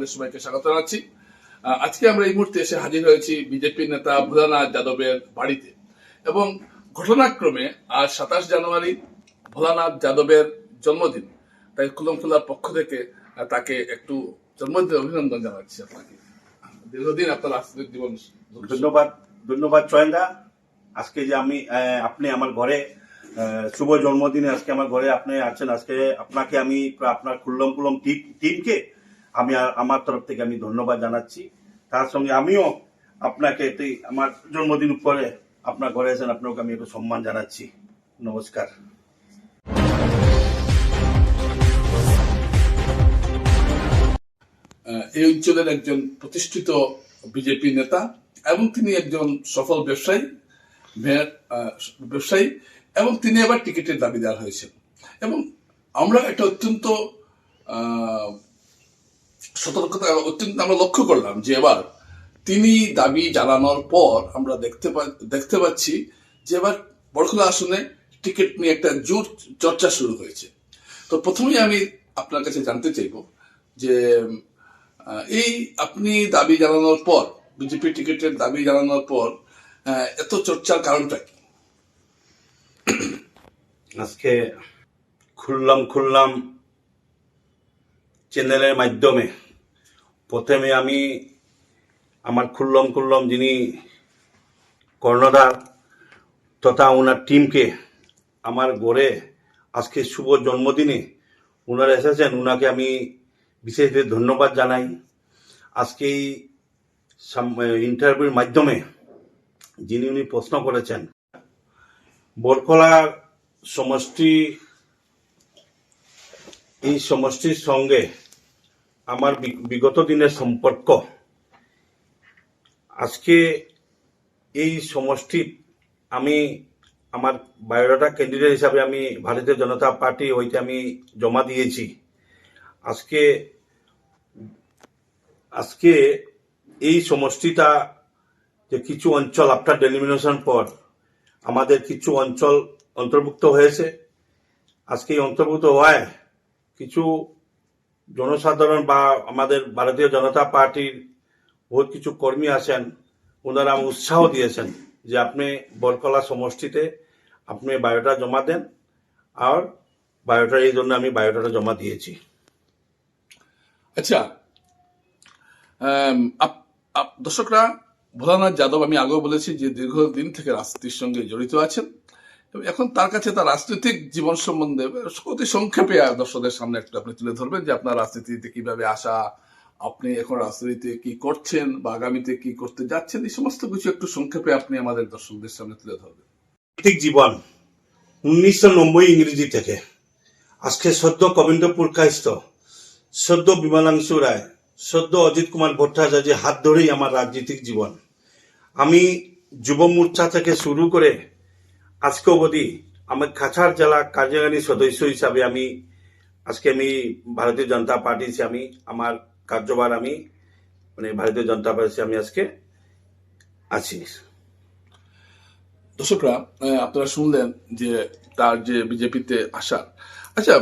আপনাদের সবাইকে স্বাগত জানাচ্ছি। আজকে আমরা এই মুহূর্তে এসে হাজির হয়েছি বিজেপি নেতা ভোলানাথ যাদবের বাড়িতে এবং ঘটনাক্রমে আজ 27 জানুয়ারি ভোলানাথ যাদবের জন্মদিন। তাই কুলমখুলার পক্ষ থেকে তাকে একটু জন্মদিনের অভিনন্দন জানাচ্ছি। আপনাকে দীর্ঘদিন আপনার রাজনৈতিক জীবন। ধন্যবাদ চয়নদা। আজকে যে আপনি আমার ঘরে শুভ জন্মদিনে আজকে আমার ঘরে আপনি আছেন, আজকে আপনাকে আমি আপনার কুলম টিমকে আমি আমার তরফ থেকে আমি ধন্যবাদ জানাচ্ছি। তার সঙ্গে আমিও আপনাকে আমার জন্মদিন উপরে আপনার ঘরে আছেন, আপনাকে আমি একটু সম্মান জানাচ্ছি। নমস্কার। এই অঞ্চলের একজন প্রতিষ্ঠিত বিজেপি নেতা এবং তিনি একজন সফল ব্যবসায়ী এবং তিনি এবার টিকিটের দাবিদার হয়েছেন এবং আমরা একটা অত্যন্ত সতর্কতা আমরা লক্ষ্য করলাম যে এবার তিনি দাবি জানানোর পর আমরা দেখতে পাচ্ছি যে এবার বড়খোলা আসনে টিকিট নিয়ে একটা জোর চর্চা শুরু হয়েছে। তো প্রথমেই আমি আপনার কাছে জানতে চাইব যে এই আপনি দাবি জানানোর পর, বিজেপি টিকিটের দাবি জানানোর পর এত চর্চার কারণটা কি? আজকে খুললাম চ্যানেলের মাধ্যমে প্রথমে আমি আমার খুললাম যিনি কর্ণধার তথা ওনার টিমকে আমার গড়ে আজকে শুভ জন্মদিনে ওনারা এসেছেন, ওনাকে আমি বিশেষভাবে ধন্যবাদ জানাই। আজকে এই ইন্টারভিউর মাধ্যমে যিনি উনি প্রশ্ন করেছেন, বড়খোলা সমষ্টি, এই সমষ্টির সঙ্গে আমার বিগত দিনের সম্পর্ক। আজকে এই সমষ্টি আমি আমার বায়োডাটা ক্যান্ডিডেট হিসাবে আমি ভারতীয় জনতা পার্টি হইতে আমি জমা দিয়েছি। আজকে এই সমষ্টিটা যে কিছু অঞ্চল আফটার ডেলিমিনেশন পর আমাদের কিছু অঞ্চল অন্তর্ভুক্ত হয়েছে। আজকে এই অন্তর্ভুক্ত হওয়ায় কিছু জনসাধারণ বা আমাদের ভারতীয় জনতা পার্টির বহুত কিছু কর্মী আছেন, ওনারা উৎসাহ দিয়েছেন যে আপনি বড়খোলা সমষ্টিতে আপনি বায়োটা জমা দেন, আর বায়োটা এই জন্য আমি বায়োটাটা জমা দিয়েছি। আচ্ছা, দর্শকরা, ভোলানাথ যাদব আমি আগেও বলেছি যে দীর্ঘদিন থেকে রাজনীতির সঙ্গে জড়িত আছেন। এখন তার কাছে তার রাজনৈতিক জীবন সম্বন্ধে অতি সংক্ষেপে দর্শকদের সামনে একটু আপনি তুলে ধরবেন যে আপনার রাজনীতিতে কিভাবে আসা, আপনি এখন রাজনীতিতে কি করছেন বা আগামীতে কি করতে যাচ্ছেন, এই সমস্ত কিছু একটু সংক্ষেপে আপনি আমাদের দর্শকদের সামনে তুলে ধরবেন। রাজনৈতিক জীবন 1990 ইংরেজি থেকে আজকে সদ্য কবীন্দ্র পুরকায়স্থ, সদ্য বিমলাংশু রায়, সদ্য অজিত কুমার ভট্টাচার্যের হাত ধরেই আমার রাজনৈতিক জীবন। আমি যুব মোর্চা থেকে শুরু করে আজকে অবধি আমার কাছাড় জেলা কার্যকারী সদস্য হিসাবে আমি ভারতীয় জনতা পার্টি আমি আমার কার্যভার আমি ভারতীয় জনতা পার্টি আমি আজকে আছি। দর্শকরা, আপনারা শুনলেন যে তার যে বিজেপিতে আসা। আচ্ছা,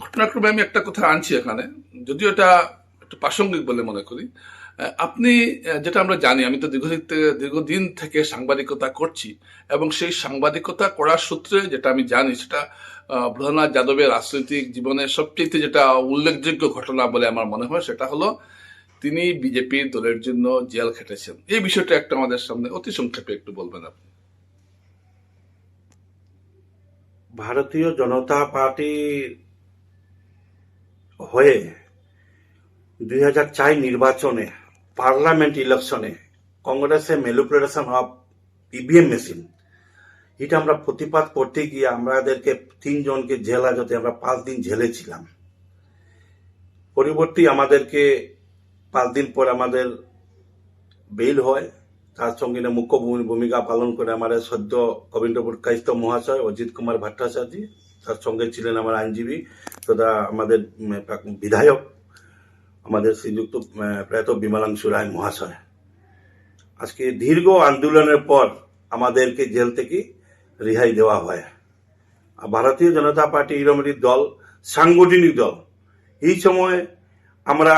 ঘটনাক্রমে আমি একটা কথা আনছি এখানে, যদিও এটা একটু প্রাসঙ্গিক বলে মনে করি। আপনি যেটা আমরা জানি, আমি তো দীর্ঘদিন থেকে সাংবাদিকতা করছি এবং সেই সাংবাদিকতা করার সূত্রে যেটা আমি জানি, সেটা ভোলানাথ যাদবের রাজনৈতিক জীবনের সবচেয়ে যেটা উল্লেখযোগ্য ঘটনা বলে আমার মনে হয় সেটা হলো তিনি বিজেপি দলের জন্য জেল খেটেছেন। এই বিষয়টা একটা আমাদের সামনে অতি সংক্ষেপে একটু বলবেন আপনি। ভারতীয় জনতা পার্টি হয়ে 2004 নির্বাচনে পার্লামেন্ট ইলেকশনে কংগ্রেসের ম্যানিপুলেশন অফ ইভিএম মেশিন, এটা আমরা প্রতিবাদ করতে গিয়ে আমাদেরকে 3 জনকে জেল হাজতে আমরা 5 দিন জেলে ছিলাম। পরবর্তী আমাদেরকে 5 দিন পর আমাদের বেইল হয়। তার সঙ্গে মুখ্য ভূমিকা পালন করে আমাদের সদ্য কবীন্দ্র পুরকায়স্থ মহাশয় অজিত কুমার ভট্টাচার্য, তার সঙ্গে ছিলেন আমার আইনজীবী তথা আমাদের বিধায়ক আমাদের শ্রীযুক্ত প্রয়াত বিমলাংশু রায় মহাশয়। আজকে দীর্ঘ আন্দোলনের পর আমাদেরকে জেল থেকে রেহাই দেওয়া হয়। ভারতীয় জনতা পার্টি এরকম দল, সাংগঠনিক দল, এই সময় আমরা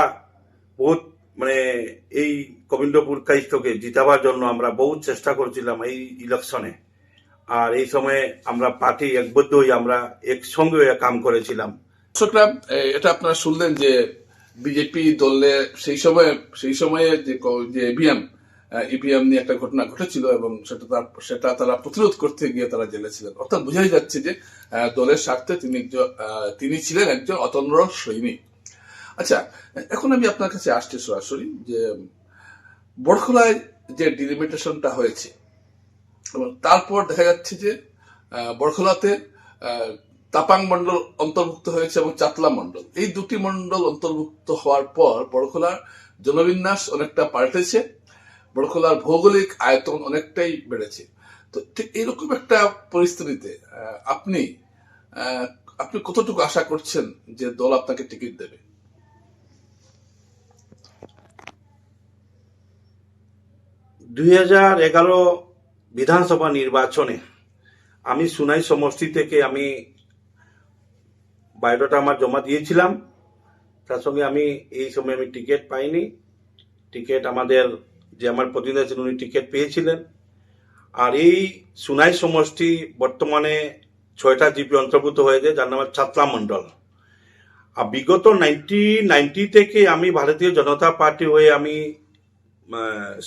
বহুত মানে এই গোবিন্দপুর কাইষ্টকে জিতাবার জন্য আমরা বহুত চেষ্টা করছিলাম এই ইলেকশনে। আর এই সময়ে আমরা পার্টি একবদ্ধ হয়ে আমরা একসঙ্গে হয়ে কাম করেছিলাম। দর্শকরা, এটা আপনারা শুনলেন যে বিজেপি দলে সেই সময়ে যে ইভিএম নিয়ে একটা ঘটনা ঘটেছিল এবং সেটা তারা প্রতিরোধ করতে গিয়ে তারা জেলে ছিলেন। অর্থাৎ বোঝাই যাচ্ছে যে দলের স্বার্থে তিনি ছিলেন একজন অতন্দ্র সৈনিক। আচ্ছা, এখন আমি আপনার কাছে আসছি সরাসরি যে বড়খলায় যে ডিলিমিটেশনটা হয়েছে এবং তারপর দেখা যাচ্ছে যে বড়খলাতে তাপাং মন্ডল অন্তর্ভুক্ত হয়েছে এবং চাতলা মন্ডল, এই দুটি মন্ডল অন্তর্ভুক্ত হওয়ার পর বড়খলার জনবিন্যাস অনেকটা পাল্টেছে, বড়খলার ভৌগোলিক আয়তন অনেকটাই বেড়েছে। তো ঠিক এইরকম একটা পরিস্থিতিতে আপনি কতটুকু আশা করছেন যে দল আপনাকে টিকিট দেবে? 2011 বিধানসভা নির্বাচনে আমি সুনাই সমষ্টি থেকে আমি বায়োডাটা আমার জমা দিয়েছিলাম। তার সঙ্গে আমি এই সময় আমি টিকিট পাইনি। টিকিট আমাদের যে আমার প্রতিনিধি ছিলেন উনি টিকিট পেয়েছিলেন। আর এই সুনাই সমষ্টি বর্তমানে 6টা জিপি অন্তর্ভুক্ত হয়েছে, যার নাম ছাতলা মন্ডল। আর বিগত 1990 থেকে আমি ভারতীয় জনতা পার্টি হয়ে আমি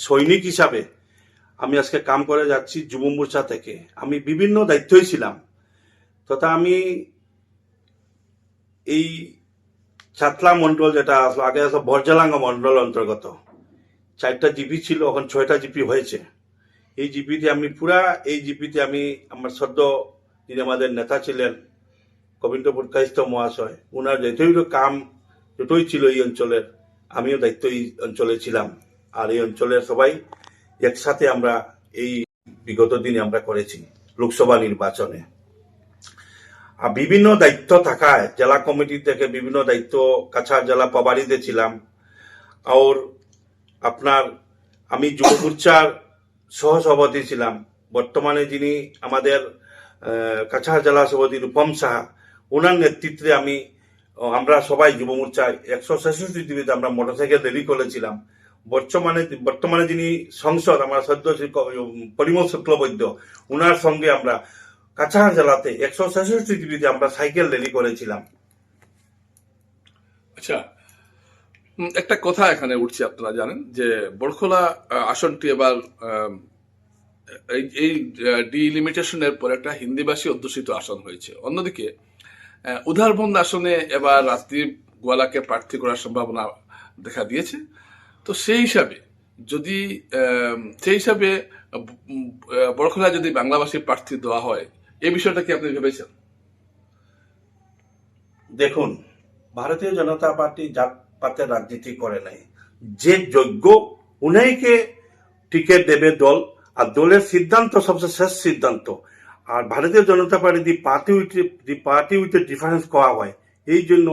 সৈনিক হিসাবে আমি আজকে কাম করে যাচ্ছি যুব মোর্চা থেকে। আমি বিভিন্ন দায়িত্বই ছিলাম, তথা আমি এই ছাতলা মন্ডল যেটা আসলো আগে আসলো বরজালাঙ্গ মন্ডল অন্তর্গত, 4টা জিপি ছিল, এখন 6টা জিপি হয়েছে। এই জিপিতে আমি আমার সদ্য যিনি আমাদের নেতা ছিলেন গোবিন্দপুর কাইস্ত মহাশয়, ওনার যতই ছিল এই অঞ্চলের, আমিও দায়িত্ব এই অঞ্চলে ছিলাম। আর এই অঞ্চলের সবাই একসাথে আমরা এই বিগত দিনে আমরা করেছি লোকসভা নির্বাচনে। আর বিভিন্ন দায়িত্ব থাকায় জেলা কমিটি থেকে বিভিন্ন দায়িত্ব কাছাড় জেলা পাবাড়িতে ছিলাম। আর আমি যুব মোর্চার সহসভাপতি ছিলাম। বর্তমানে যিনি আমাদের কাছাড় জেলা সভাপতি রূপম সাহা, ওনার নেতৃত্বে আমরা সবাই যুব মোর্চায় 166 টিভিতে আমরা মোটরসাইকেল র্যালি করেছিলাম। বর্তমানে যিনি সংসদ আমার সদ্য পরিমল শুক্লবৈদ্য, ওনার সঙ্গে আমরা কাছাড় জেলাতে 166 টিভিতে আমরা সাইকেল র্যালি করেছিলাম। আচ্ছা, একটা কথা এখানে উঠছে, আপনারা জানেন যে বড়খলা আসনটি এবার এই ডিলিমিটেশনের পর একটা হিন্দিভাষী অধ্যুষিত আসন হয়েছে। অন্যদিকে উধারবন্দ আসনে এবার রাজদীপ গোয়ালাকে প্রার্থী করার সম্ভাবনা দেখা দিয়েছে। তো সেই হিসাবে বড়খলায় যদি বাংলাভাষী প্রার্থী দেওয়া হয়, এই বিষয়টা কি আপনি ভেবেছেন? দেখুন, ভারতীয় জনতা পার্টি জাতপাতের রাজনীতি করে নাই। যে যোগ্য উনাইকে টিকিট দেবে দল, আর দলের সিদ্ধান্ত সবচেয়ে শেষ সিদ্ধান্ত। আর ভারতীয় জনতা পার্টি পার্টি উইথ ডিফারেন্স করা হয়, এই জন্য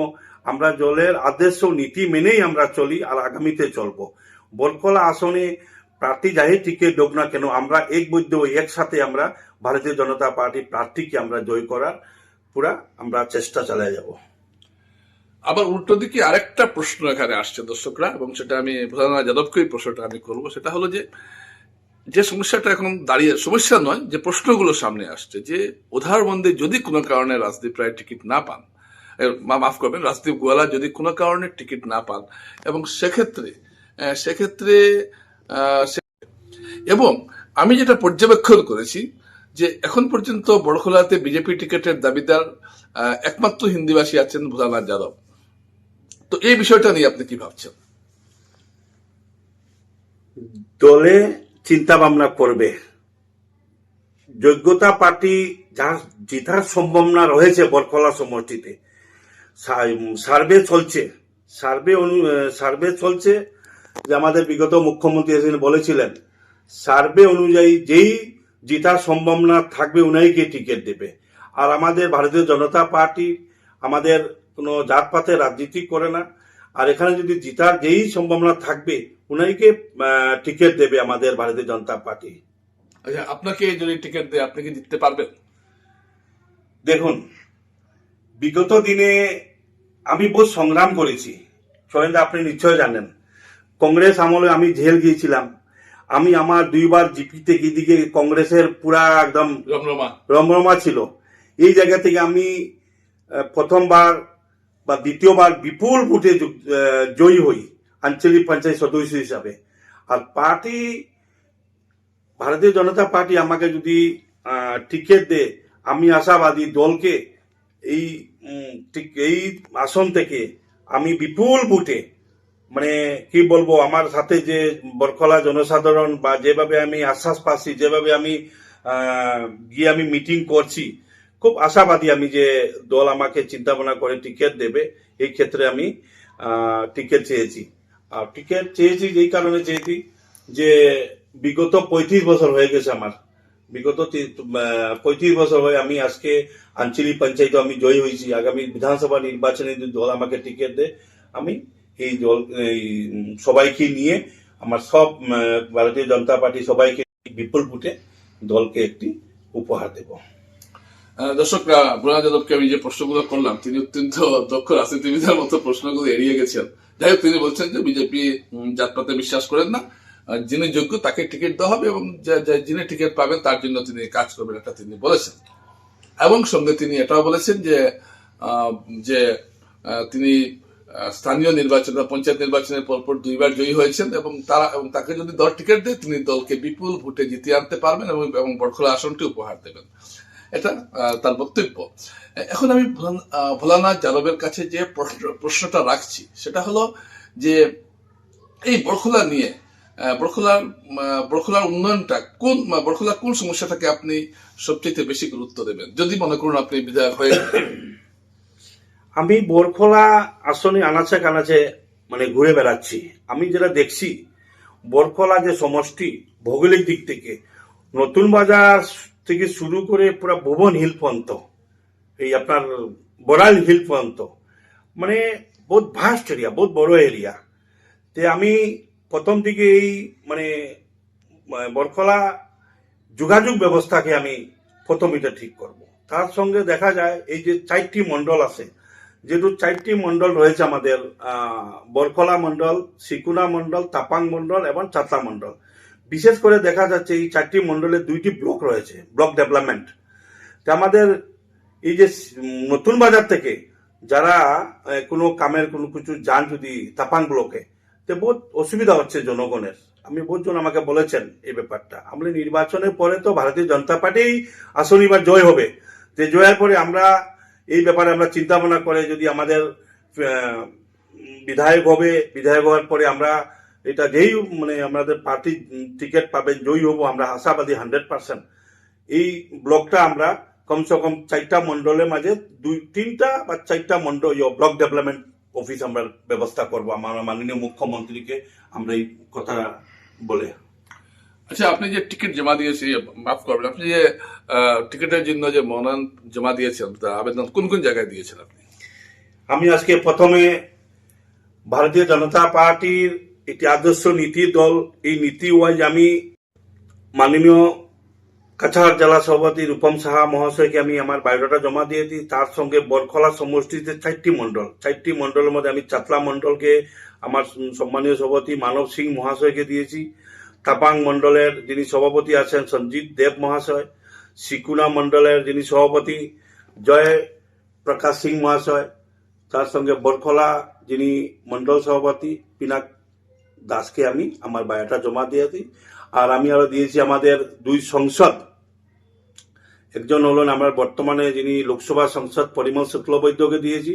আমরা দলের আদেশ ও নীতি মেনেই আমরা চলি আর আগামীতে চলবো। বড়খলা আসনে প্রার্থী যাই টিকিট হোক না কেন, আমরা একবদ্ধ একসাথে আমরা ভারতীয় জনতা পার্টি প্রার্থীকে আমরা জয় করার পুরা আমরা চেষ্টা চালিয়ে যাব। আবার উল্টো দিকে আরেকটা প্রশ্ন এখানে আসছে দর্শকরা, এবং সেটা আমি প্রধান যাদবকে প্রশ্নটা আমি করবো। সেটা হলো যে সমস্যাটা এখন দাঁড়িয়ে, সমস্যা নয়, যে প্রশ্নগুলো সামনে আসছে যে উধারবন্দে যদি কোনো কারণে রাজদীপ রায় টিকিট না পান, মাফ করবেন, রাজদীপ গোয়ালা যদি কোনো কারণে টিকিট না পান, এবং সেক্ষেত্রে এবং আমি যেটা পর্যবেক্ষণ করেছি যে এখন পর্যন্ত বড়খলাতে বিজেপি টিকিটের দাবিদার একমাত্র হিন্দিভাষী আছেন ভোলানাথ যাদব। তো এই বিষয়টা নিয়ে আপনি কি ভাবছেন? দলে চিন্তা ভাবনা করবে, যোগ্যতা পার্টি যা জেতার সম্ভাবনা রয়েছে বড়খলা সমষ্টিতে সার্ভে চলছে যে আমাদের বিগত মুখ্যমন্ত্রী বলেছিলেন সার্ভে অনুযায়ী যেই জেতার সম্ভাবনা থাকবে উনাইকে টিকিট দেবে। আর আমাদের ভারতীয় জনতা পার্টি আমাদের কোনো জাতপাতের রাজনীতি করে না। আর এখানে যদি জেতার যেই সম্ভাবনা থাকবে উনাইকে টিকিট দেবে আমাদের ভারতীয় জনতা পার্টি। আচ্ছা, আপনাকে যদি টিকিট দেয় আপনি কি জিততে পারবেন? দেখুন, বিগত দিনে আমি বহু সংগ্রাম করেছি, আপনি নিশ্চয় জানেন। কংগ্রেস আমলে আমি জেল গিয়েছিলাম। আমি আমার 2বার জিপিতে গিয়ে কংগ্রেসের পুরা একদম রমরমা। রমরমা ছিল। এই জায়গা থেকে আমি প্রথমবার বা দ্বিতীয়বার বিপুল ভোটে জয়ী হই আঞ্চলিক পঞ্চায়েত সদস্য হিসাবে। আর পার্টি, ভারতীয় জনতা পার্টি আমাকে যদি টিকিট দেয়, আমি আশাবাদী দলকে এই এই আসন থেকে আমি বিপুল ভোটে, মানে কি বলবো, আমার সাথে যে বরকলা জনসাধারণ বা যেভাবে আমি আশ্বাস পাচ্ছি, যেভাবে আমি গিয়ে আমি মিটিং করছি, খুব আশাবাদী আমি যে দল আমাকে চিন্তা ভাবনা করে টিকিট দেবে। এই ক্ষেত্রে আমি টিকিট চেয়েছি। আর টিকিট চেয়েছি যেই কারণে চেয়েছি যে বিগত 35 বছর হয়ে গেছে আমার, বিগত 35 বছর হয়ে আমি আজকে আঞ্চলিক পঞ্চায়েত আমি জয়ী হয়েছি। আগামী বিধানসভা নির্বাচনে যদি দল আমাকে টিকিট দেয়, আমি এই দল সবাইকে নিয়ে আমার সব ভারতীয় জনতা পার্টি সবাইকে বিপুল ভোটে দলকে একটি উপহার দেব। দর্শকরা, বুরহান যাদবকে আমি যে প্রশ্নগুলো করলাম, তিনি অত্যন্ত দক্ষ রাজনীতিবিদের মতো প্রশ্নগুলো এড়িয়ে গেছেন। যাই হোক, তিনি বলছেন যে বিজেপি জাতপাতে বিশ্বাস করেন না, যিনি যোগ্য তাকে টিকিট দেওয়া হবে এবং যিনি টিকিট পাবেন তার জন্য তিনি কাজ করবেন, এটা তিনি বলেছেন। এবং সঙ্গে তিনি এটাও বলেছেন যে তিনি স্থানীয় নির্বাচন বা পঞ্চায়েত নির্বাচনের পরপর 2বার জয়ী হয়েছেন এবং তাকে যদি দল টিকিট দেয়, তিনি দলকে বিপুল ভোটে জিতিয়ে আনতে পারবেন এবং বরখলা আসনটি উপহার দেবেন। এটা তার বক্তব্য। এখন আমি ভোলানাথ যাদবের কাছে যে প্রশ্নটা রাখছি সেটা হলো যে এই বরখলা নিয়ে বরখলার উন্নয়নটা বরখলার কোন সমস্যাটাকে আপনি সবচেয়ে বেশি গুরুত্ব দেবেন, যদি মনে করুন আপনি বিধায়ক হয়ে? আমি বরখলা আসনে আনাচে কানাচে মানে ঘুরে বেড়াচ্ছি। আমি যেটা দেখছি, বরখলা যে সমষ্টি ভৌগোলিক দিক থেকে নতুন বাজার থেকে শুরু করে পুরো ভুবন হিল পর্যন্ত, এই আপনার বড়াল হিল পর্যন্ত, মানে বহুত ভাস্ট এরিয়া, বহুত বড় এরিয়া। তে আমি প্রথম দিকে এই মানে বরখলা যোগাযোগ ব্যবস্থাকে আমি প্রথম এটা ঠিক করব। তার সঙ্গে দেখা যায় এই যে 4টি মন্ডল আছে, যেহেতু 4টি মন্ডল রয়েছে আমাদের, বরখলা মন্ডল, সিকুনা মন্ডল, তাপাং মন্ডল এবং চাতলা মন্ডল। বিশেষ করে দেখা যাচ্ছে এই 4টি মন্ডলে 2টি ব্লক রয়েছে, ব্লক ডেভেলপমেন্ট। তা আমাদের এই যে নতুন বাজার থেকে যারা কোনো কামের কোনো কিছু যান যদি তাপাং ব্লকে, তো বহুত অসুবিধা হচ্ছে জনগণের। আমি বহুজন আমাকে বলেছেন এই ব্যাপারটা। আমরা নির্বাচনের পরে তো ভারতীয় জনতা পার্টি আসন এবার জয় হবে, যে জয়ের পরে আমরা এই ব্যাপারে আমরা চিন্তা ভাবনা করে যদি আমাদের বিধায়ক হবে, বিধায়ক হওয়ার পরে আমরা এটা যেই মানে আমাদের পার্টি টিকিট পাবেন, জয়ী হবো, আমরা আশাবাদী 100%। এই ব্লকটা আমরা কমসে কম 4টা মন্ডলের মাঝে 3টা বা 4টা মন্ডল ব্লক ডেভেলপমেন্ট অফিস আমরা ব্যবস্থা করবো। আমার মাননীয় মুখ্যমন্ত্রীকে আমরা এই কথা বলে। আচ্ছা, আপনি যে টিকিট জমা দিয়েছেন, মাফ করবেন, আপনি যে টিকিটের জন্য যে মনোনয়ন জমা দিয়েছেন, তার আবেদন কোন কোন জায়গায় দিয়েছেন আপনি? আমি আজকে প্রথমে ভারতীয় জনতা পার্টির একটি আদর্শ নীতি দল, এই নীতি ওয়াইজ আমি মাননীয় কাছাড় জেলা সভাপতি রূপম সাহা মহাশয়কে আমি আমার বায়োডাটা জমা দিয়ে দিই। তার সঙ্গে বরখলা সমষ্টিতে 4টি মন্ডলের মধ্যে আমি চাতলা মন্ডলকে আমার সম্মানীয় সভাপতি মানব সিং মহাশয়কে দিয়েছি। তাপাং মন্ডলের যিনি সভাপতি আছেন সঞ্জিত দেব মহাশয়, সিকুনা মন্ডলের যিনি সভাপতি জয় প্রকাশ সিং মহাশয়, তার সঙ্গে বরখলা যিনি মন্ডল সভাপতি পিনাক দাসকে আমি আমার বায়োটা জমা দিয়ে দিই। আর আমি আরো দিয়েছি আমাদের 2 সংসদ, একজন হলেন আমার বর্তমানে যিনি লোকসভা সংসদ পরিমল শুক্লবৈদ্যকে দিয়েছি,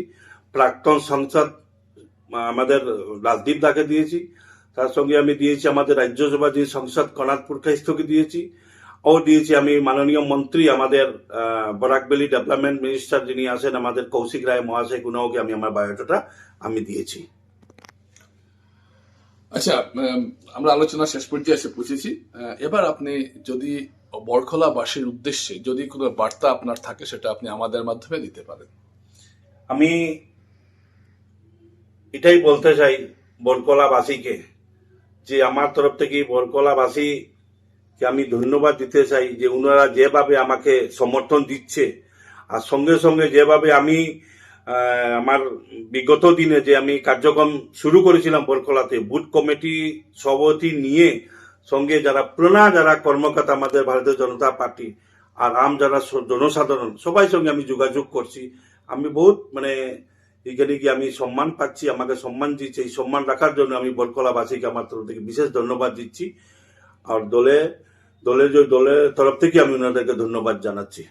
প্রাক্তন সংসদ আমাদের রাজদীপ দাকে দিয়েছি। তার সঙ্গে আমি দিয়েছি আমাদের রাজ্যসভা যিনি সংসদ কনাথ পুরকাইস্থকে দিয়েছি, ও দিয়েছি আমি মাননীয় মন্ত্রী আমাদের বরাকবেলি ডেভেলপমেন্ট মিনিস্টার যিনি আছেন আমাদের কৌশিক রায় মহাশয়, গুণকে আমি আমার বায়োডাটা আমি দিয়েছি। আচ্ছা, আমরা আলোচনা শেষ পর্যায়ে এসে পৌঁছেছি। এবার আপনি যদি বরখলাবাসীর উদ্দেশ্যে যদি কোনো বার্তা আপনার থাকে, সেটা আপনি আমাদের মাধ্যমে দিতে পারেন। আমি এটাই বলতে চাই বরখলাবাসীকে, যে আমার তরফ থেকে বরখলাবাসীকে আমি ধন্যবাদ দিতে চাই যে ওনারা যেভাবে আমাকে সমর্থন দিচ্ছে, আর সঙ্গে সঙ্গে যেভাবে আমি আমার বিগত দিনে যে আমি কার্যক্রম শুরু করেছিলাম বরকলাতে, বুথ কমিটি সভাপতি নিয়ে সঙ্গে যারা কর্মকর্তা আমাদের ভারতীয় জনতা পার্টি আর যারা জনসাধারণ সবাই সঙ্গে আমি যোগাযোগ করছি। আমি বহুত এখানে গিয়ে আমি সম্মান পাচ্ছি, আমাকে সম্মান দিচ্ছে। এই সম্মান রাখার জন্য আমি বরকলাবাসীকে আমার তরফ থেকে বিশেষ ধন্যবাদ দিচ্ছি। আর দলের তরফ থেকে আমি ওনাদেরকে ধন্যবাদ জানাচ্ছি।